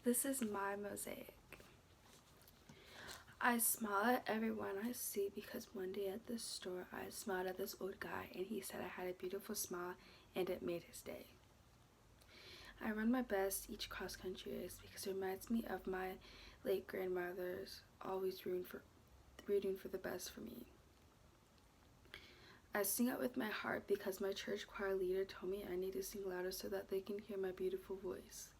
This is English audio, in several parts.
This is my mosaic. I smile at everyone I see because one day at the store I smiled at this old guy and he said I had a beautiful smile and it made his day. I run my best each cross country race because it reminds me of my late grandmother's always rooting for the best for me. I sing out with my heart because my church choir leader told me I need to sing louder so that they can hear my beautiful voice.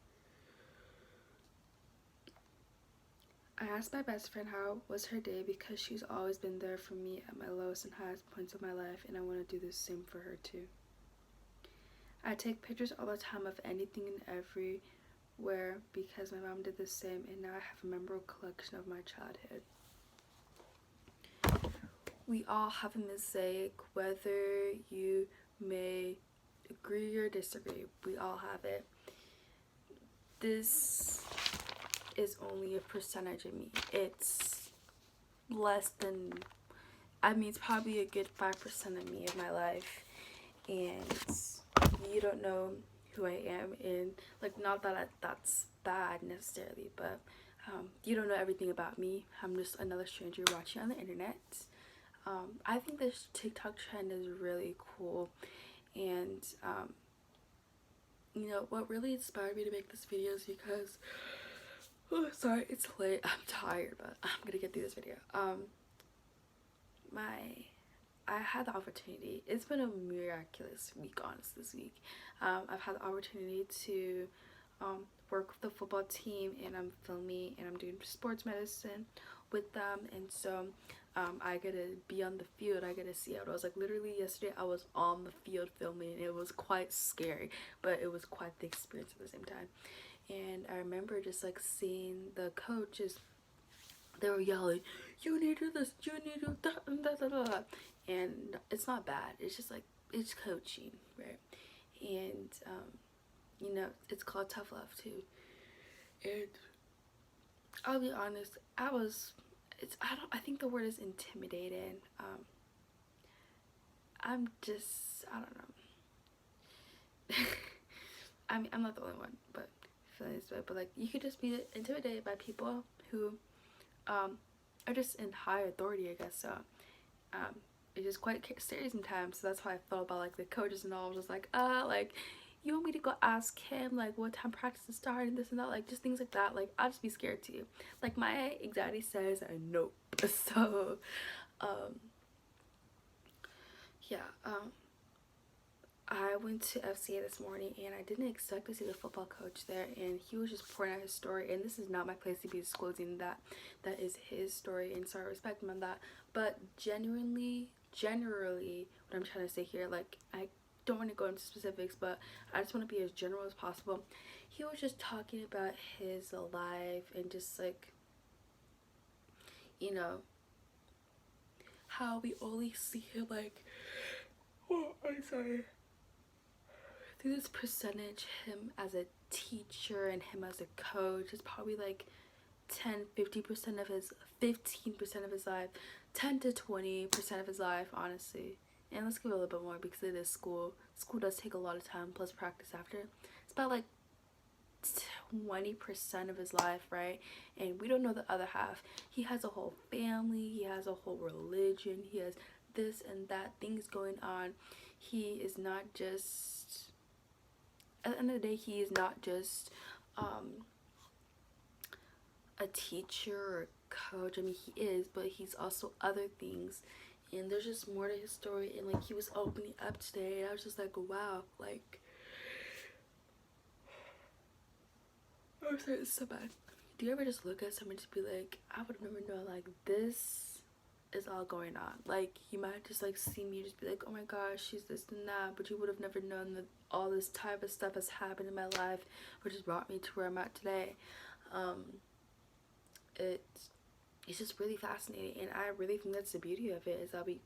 I asked my best friend how was her day because she's always been there for me at my lowest and highest points of my life, and I want to do the same for her too. I take pictures all the time of anything and everywhere because my mom did the same, and now I have a memorable collection of my childhood. We all have a mosaic, whether you may agree or disagree. We all have it. This is only a percentage of me. It's less than, it's probably a good 5% of me, of my life, and you don't know who I am, and not that that's bad necessarily, but you don't know everything about me. I'm just another stranger watching on the internet. I think this TikTok trend is really cool, and what really inspired me to make this video is because sorry, it's late. I'm tired, but I'm gonna get through this video. I had the opportunity. It's been a miraculous week, honestly, this week. I've had the opportunity to work with the football team, and I'm filming and I'm doing sports medicine with them, and so I get to be on the field. I get to see it. I was literally yesterday I was on the field filming, and it was quite scary, but it was quite the experience at the same time. And I remember just seeing the coaches, they were yelling, you need to do this, you need to do that, and da da da. And it's not bad, it's just it's coaching, right? And it's called tough love too. And I'll be honest, I think the word is intimidated. I don't know. I'm not the only one, but feeling this way, but you could just be intimidated by people who are just in high authority, I guess. So it's just quite scary sometimes. So that's how I felt about the coaches and all. I was just you want me to go ask him what time practice is starting, this and that, just things like that. I'll just be scared too. My anxiety says nope. So yeah, I went to FCA this morning, and I didn't expect to see the football coach there, and he was just pouring out his story, and this is not my place to be disclosing that. That is his story, and so I respect him on that. But generally, what I'm trying to say here, I don't want to go into specifics, but I just want to be as general as possible. He was just talking about his life and just how we only see him I'm sorry, through this percentage, him as a teacher and him as a coach is probably 10-50% of his 15% of his life, 10 to 20% of his life, honestly. And let's give it a little bit more because it is school. School does take a lot of time plus practice after. It's about 20% of his life, right? And we don't know the other half. He has a whole family, he has a whole religion, he has this and that things going on. He is not just, at the end of the day, he is not just a teacher or a coach. He is, but he's also other things, and there's just more to his story. And he was opening up today, and I was just wow, I'm sorry, it's so bad. Do you ever just look at someone and just be I would never know this is all going on? You might just see me just be oh my gosh, she's this and that, but you would have never known that all this type of stuff has happened in my life, which has brought me to where I'm at today. It's just really fascinating, and I really think that's the beauty of it, is that we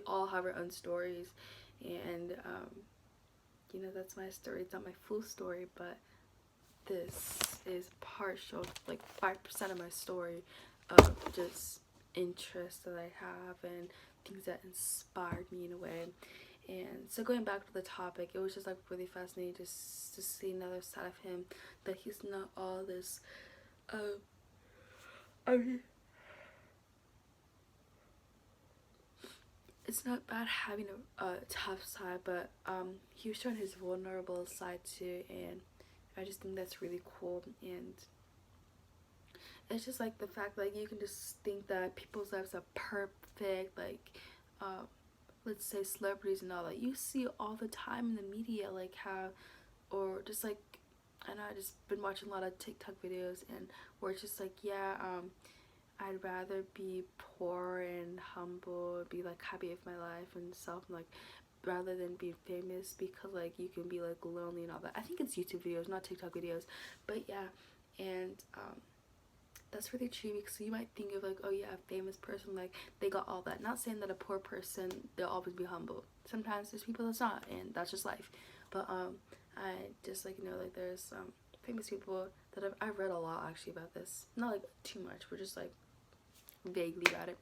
all have our own stories, and that's my story. It's not my full story, but this is partial, 5% of my story of just interests that I have and things that inspired me in a way. And so going back to the topic, it was just like really fascinating just to see another side of him, that he's not all this I mean, it's not bad having a tough side, but he was showing his vulnerable side too, and I just think that's really cool. And it's just like the fact like you can just think that people's lives are perfect, like let's say celebrities and all that you see all the time in the media, like how, or just like, I know I just been watching a lot of TikTok videos, and where it's just like, yeah, I'd rather be poor and humble, be like happy with my life and stuff, and like rather than being famous, because like you can be like lonely and all that. I think it's YouTube videos, not TikTok videos, but yeah. And that's really true, because you might think of like, oh yeah, a famous person, like they got all that. Not saying that a poor person, they'll always be humble. Sometimes there's people that's not, and that's just life. But I just like, you know, like there's famous people that I've read a lot actually about this, not like too much, but just like vaguely about it.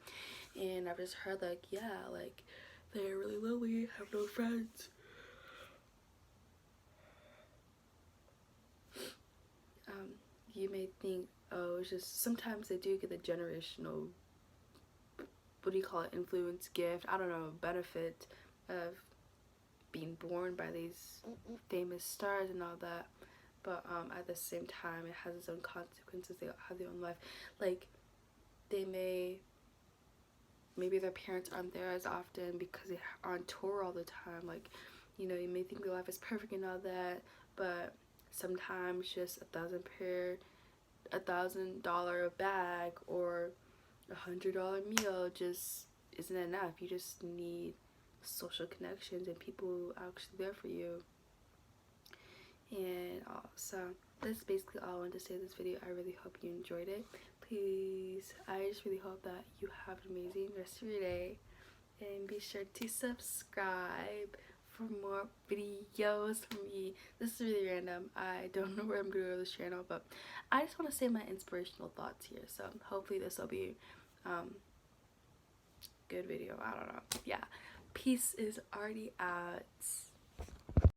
And I've just heard like, yeah, like they're really lonely, have no friends. You may think, oh, it's just sometimes they do get the generational, what do you call it, influence, gift, I don't know, benefit of being born by these famous stars and all that. But at the same time, it has its own consequences. They have their own life. Like they maybe their parents aren't there as often because they're on tour all the time. Like, you know, you may think their life is perfect and all that, but sometimes just $1,000 bag or $100 meal just isn't enough. You just need social connections and people actually there for you. And so that's basically all I wanted to say in this video. I really hope you enjoyed it. Please, I just really hope that you have an amazing rest of your day, and be sure to subscribe for more videos from me. This is really random. I don't know where I'm gonna go with this channel, but I just want to say my inspirational thoughts here. So hopefully this will be good video. I don't know. Yeah, peace is already out.